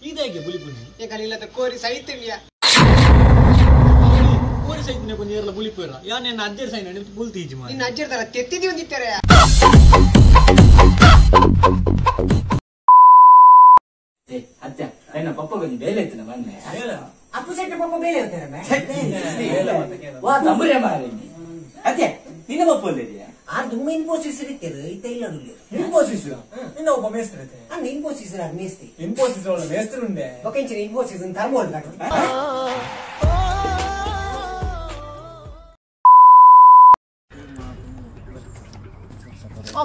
ಇದೇಗೆ bully bully ಏಕಲಿಲ್ಲ ಕೋರಿ ಸೈತಿಲ್ಯಾ ಕೋರಿ ಸೈತಿನ ಕೊಂಚ ಏರ್ಲ ಬುಲಿ ಪೋರ ಯಾ ನಿನ್ನ ಅಜ್ಜರ ಸೈನ ನಿಂತು ಬುಲ್ ತೀಜಿ ಮಾ ನಿನ್ನ ಅಜ್ಜರ ತರ ತೆತ್ತಿದಿ ಒಂದಿತ್ತಾರೆ ಏ ಅಜ್ಜ ನನ್ನ ಪಪ್ಪ ಕೊಂಚ ಬೇಲೆ ಇತ್ತು ಮೊನ್ನೆ ಅಪ್ಪು ಸೈಟ್ ಪಪ್ಪ ಬೇಲೆ ಇರ್ತಾರೆ ವಾ ತಂಬುರೆ ಮಾರಿ ಅಜ್ಜ ನಿನ್ನ ಪಪ್ಪ ಒಳ್ಳೆದಿಯಾ ಆ ತುಂಬ ಇನ್ಫೋಸಿಸ್ ಇರ್ತಾರೆ ಇತ್ತ ಇಲ್ಲ ನೋಡಿ ಇನ್ಫೋಸಿಸ್ ನಿನ್ನ ಒಬ್ಬ ಮೇಸ್ತ್ರಿ ಐತೆ ಅಣ್ಣ ಇನ್ಫೋಸಿಸ್ ರಾಡ್ ಮೇಸ್ತಿ ಇನ್ಫೋಸಿಸ್ ಒಳ್ಳೆ ಮೇಸ್ತ್ರಿ ಉಂಡೆ ಬಕೆಂಚಿನ ಇನ್ಫೋಸಿಸ್ ಥರ್ಮೋಲ್ ಕಾಟ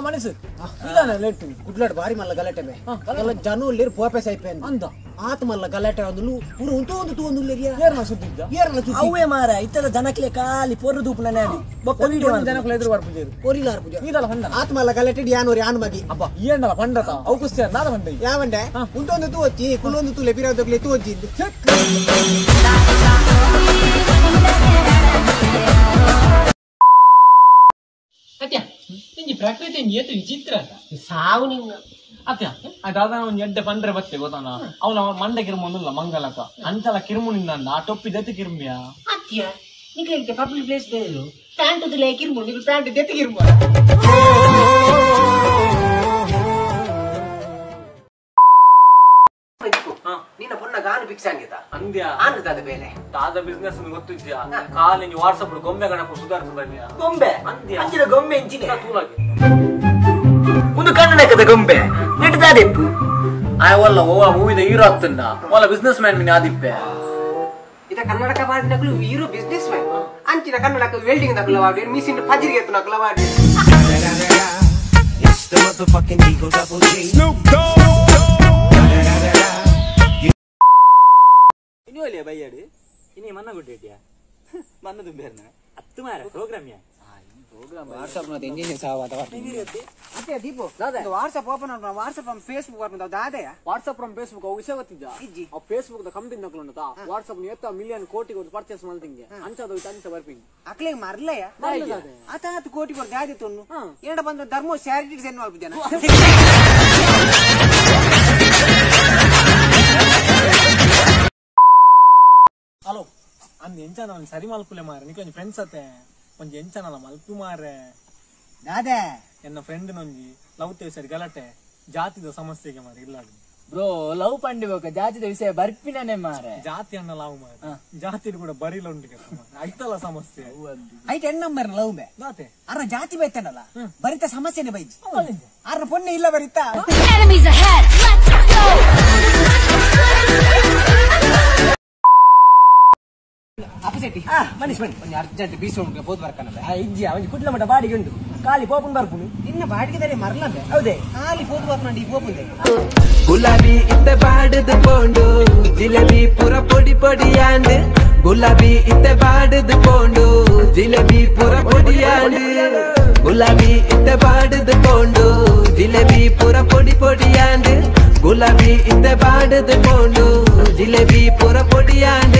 ಮನಸ್ಸು ಇದಾನೆ ಲೆಟ್ಟು ಕುಡ್ಲಾಡ್ ಬಾರಿ ಮಲ್ಲ ಗಲಾಟೆ ಬೇ ಎಲ್ಲ ಜನೂಲ್ಲಿರ್ ಪೋಪೆ ಸೈಪೆ ಅಂತ ಆತ ಮಲ್ಲ ಗಲಾಟೆ ಒಂದು ಪೂರ ಉಂಟು ಒಂದು ತೂ ಒಂದು ಏರ್ನ ಸುದ್ದಿದ್ದ ಏರ್ನ ಸುದ್ದಿ ಅವೇ ಮಾರ ಇತ್ತದ ಜನಕ್ಲೆ ಖಾಲಿ ಪೊರ್ರು ದೂಪನ ನಾಡಿ ಬೊಕ್ಕ ಜನಕ್ಕೆ ಎದುರು ಬರ್ಪುಜೇರು ಕೋರಿಲಾರ ಪೂಜೆ ನೀದಲ್ಲ ಪಂಡ ಆತ ಮಲ್ಲ ಗಲಾಟೆ ಯಾನೂರಿ ಯಾನ್ ಮಗಿ ಅಬ್ಬ ಏಂಡಲ್ಲ ಪಂಡತ ಅವಕುಸ್ತ ನಾದ ಪಂಡ ಯಾವಂಡೆ ಉಂಟು ಒಂದು ತೂ వచ్చి ಕುಲ್ಲೊಂದು ತೂ ಲೆಪಿರಾದೋಗ್ಲೆ ತೂ వచ్చింది ಅತ್ಯ ನಿಂಜಿ ಪ್ರಕೃತಿ ಏತು ವಿಚಿತ್ರ ಸಾವು ನಿಂಗ ಅತ್ಯ ಅದಾದ ಒಂದು ಎಡ್ಡೆ ಪಂಡ್ರೆ ಬತ್ತೆ ಗೊತ್ತಾನ ಅವನ ಮಂಡೆ ಕಿರುಮೊಂದಿಲ್ಲ ಮಂಗಲಕ ಅಂಚಲ ಕಿರುಮುನಿಂದ ಆ ಟೊಪ್ಪಿ ದತ್ತಿ ಕಿರುಮ್ಯಾ ಅತ್ಯ ನಿಂಗೆ ಪಬ್ಲಿಕ್ ಪ್ಲೇಸ್ ದೇಲು ಪ್ಯಾಂಟ್ ದುಲೆ ಕಿರ್ಮು ನಿಂಗೆ ಪ್ಯಾಂಟ್ ದೆತ್ತಿ ಕಿರ್ಮು ನಿನ್ನ ಪುಣ್ಣ ಗಾನು ಫಿಕ್ಸ್ ಆಗಿದ ಅಂದ್ಯಾ ಆನದ ಬೇಲೆ ತಾದ ಬಿಸ್ನೆಸ್ ಗೊತ್ತಿದ್ಯಾ ಕಾಲಿಂಜಿ ವಾಟ್ಸಪ್ ಗೊಂಬೆ ಗಣಪ ಸುಧಾರಿಸಬನ್ನಿಯಾ ಗೊಂಬೆ ಅಂದ್ಯಾ ಅಂಚಿನ ಗೊಂಬೆ ಎಂಚಿನ ತೂಲಾಗಿ ಒಂದು ಕಣ್ಣನಕದ ಗೊಂಬೆ ನೆಟ್ಟದಾದೆಪ್ಪು ಆಯ ಒಲ್ಲ ಓವ ಮೂವಿದ ಹೀರೋ ಆಗ್ತನ್ನ ಒಲ್ಲ ಬಿಸ್ನೆಸ್ ಮ್ಯಾನ್ ಮಿನಿ ಆದಿಪ್ಪೆ ಇದ ಕನ್ನಡಕ ಬಾದಿನಕಲು ಹೀರೋ ಬಿಸ್ನೆಸ್ ಮ್ಯಾನ್ ಅಂಚಿನ ಕನ್ನಡಕ ವೆಲ್ಡಿಂಗ್ ದಕಲ ವಾಡಿ ಮಿಷಿನ್ ಪಜಿರಿಗೆ ಎತ್ತು ನಕಲ ವಾಡಿ It's the motherfucking Eagle Double G. Snoop Dogg. ಇನ್ನು ಒಳ್ಳೆಯ ಬೈಯಾಡು ಇನ್ನೇ ಮನ್ನ ಕೊಟ್ಟಿದ್ಯಾ ಮನ್ನ ತುಂಬೇರ್ನ ಹತ್ತು ಮಾರ ಪ್ರೋಗ್ರಾಮ್ ಯಾ ವಾಟ್ಸ್ಆಪ್ ನ ಎಂಜಿನ್ ಸಾವಾದ ಅತ್ತೆ ದೀಪು ವಾಟ್ಸ್ಆಪ್ ಓಪನ್ ಆನ್ ವಾಟ್ಸ್ಆಪ್ ಫ್ರಮ್ ಫೇಸ್ಬುಕ್ ಓಪನ್ ದಾದೆ ವಾಟ್ಸ್ಆಪ್ ಫ್ರಮ್ ಫೇಸ್ಬುಕ್ ಅವು ವಿಷಯ ಗೊತ್ತಿದ್ದ ಆ ಫೇಸ್ಬುಕ್ ದ ಕಂಪನಿ ನಕಲುಂಟಾ ವಾಟ್ಸ್ಆಪ್ ಎತ್ತ ಮಿಲಿಯನ್ ಕೋಟಿ ಕೊಟ್ಟು ಪರ್ಚೇಸ್ ಮಾಡ್ತಿಂಗೆ ಅಂಚದ ಅಂಚ ಬರ್ಪಿಂಗ್ ಅಕ್ಲೆ ಮರ್ಲಯ ಆತ 10 ಕೋಟಿ ಕೊಟ್ಟು ದಾದೆ ತೊನ್ನು ಏಡ ಬಂದ ಧರ್ಮ ಚಾರಿಟಿ ಸೆನ್ ಮಾಡ್ಬು ಜನ ಹಲೋ ಅಂದ್ ಎಂಚನ ಒಂದು ಸರಿ ಮಲ್ಪುಲೆ ಮಾರ ನೀ ಕೊಂಚ ಫ್ರೆಂಡ್ಸ್ ಅತ್ತೆ ಒಂಜಿ ಎಂಚನಲ್ಲ ಮಲ್ಪು ಮಾರೆ ದಾದೆ ಎನ್ನ ಫ್ರೆಂಡ್ ನೊಂಜಿ ಲವ್ ಸರಿ ಗಲಾಟೆ ಜಾತಿದ ಸಮಸ್ಯೆಗೆ ಮಾರ ಇಲ್ಲಾಡು ಬ್ರೋ ಲವ್ ಪಂಡಿಬೇಕ ಜಾತಿದ ವಿಷಯ ಬರ್ಪಿನೇ ಮಾರೆ ಜಾತಿ ಅನ್ನ ಲವ್ ಮಾರ ಜಾತಿ ಕೂಡ ಬರಿಲ ಉಂಟು ಐತಲ್ಲ ಸಮಸ್ಯೆ ಐಟ್ ಎನ್ ನಂಬರ್ ಲವ್ ಬೆ ನಾತೆ ಅರ ಜಾತಿ ಬೈತಾನಲ್ಲ ಬರಿತ ಸಮಸ್ಯೆನೆ ಬೈಜಿ ಅರ ಪೊನ್ನೆ ಇಲ್ಲ ಬರಿತಾ Enemies ahead. Let's go. ಅಪಸೆಟ್ಟಿ ಮನಿಸ್ ಬನ್ನಿ ಒಂದು ಅರ್ಜೆಂಟ್ ಬೀಸೋಣ ಬೋದು ಬರ್ಕನಲ್ಲ ಇಜ್ಜಿ ಅವನ್ ಕುಡ್ಲ ಮಟ್ಟ ಬಾಡಿಗೆ ಉಂಟು ಖಾಲಿ ಪೋಪನ್ ಬರ್ಪುನು ಇನ್ನ ಬಾಡಿಗೆ ಮರ್ಲಂದೆ ಹೌದೇ ಖಾಲಿ ಬೋದು ಬರ್ಕೊಂಡು ಪೋಪುಂದೆ ಗುಲಾಬಿ ಇತ್ತ ಬಾಡದ ಪೋಂಡು ಜಿಲೇಬಿ ಪುರ ಪೊಡಿ ಪೊಡಿಯಾಂಡ್ ಗುಲಾಬಿ ಇತ್ತ ಬಾಡದ ಪೋಂಡು ಜಿಲೇಬಿ ಪುರ ಪೊಡಿಯಾಂಡ್ ಗುಲಾಬಿ ಇತ್ತ ಬಾಡದ ಪೋಂಡು ಜಿಲೇಬಿ ಪುರ ಪೊಡಿ ಪೊಡಿಯಾಂಡ್ ಗುಲಾಬಿ ಇತ್ತ ಬಾಡದ ಪೋಂಡು ಜಿಲೇಬಿ ಪುರ ಪೊಡಿಯಾಂಡ್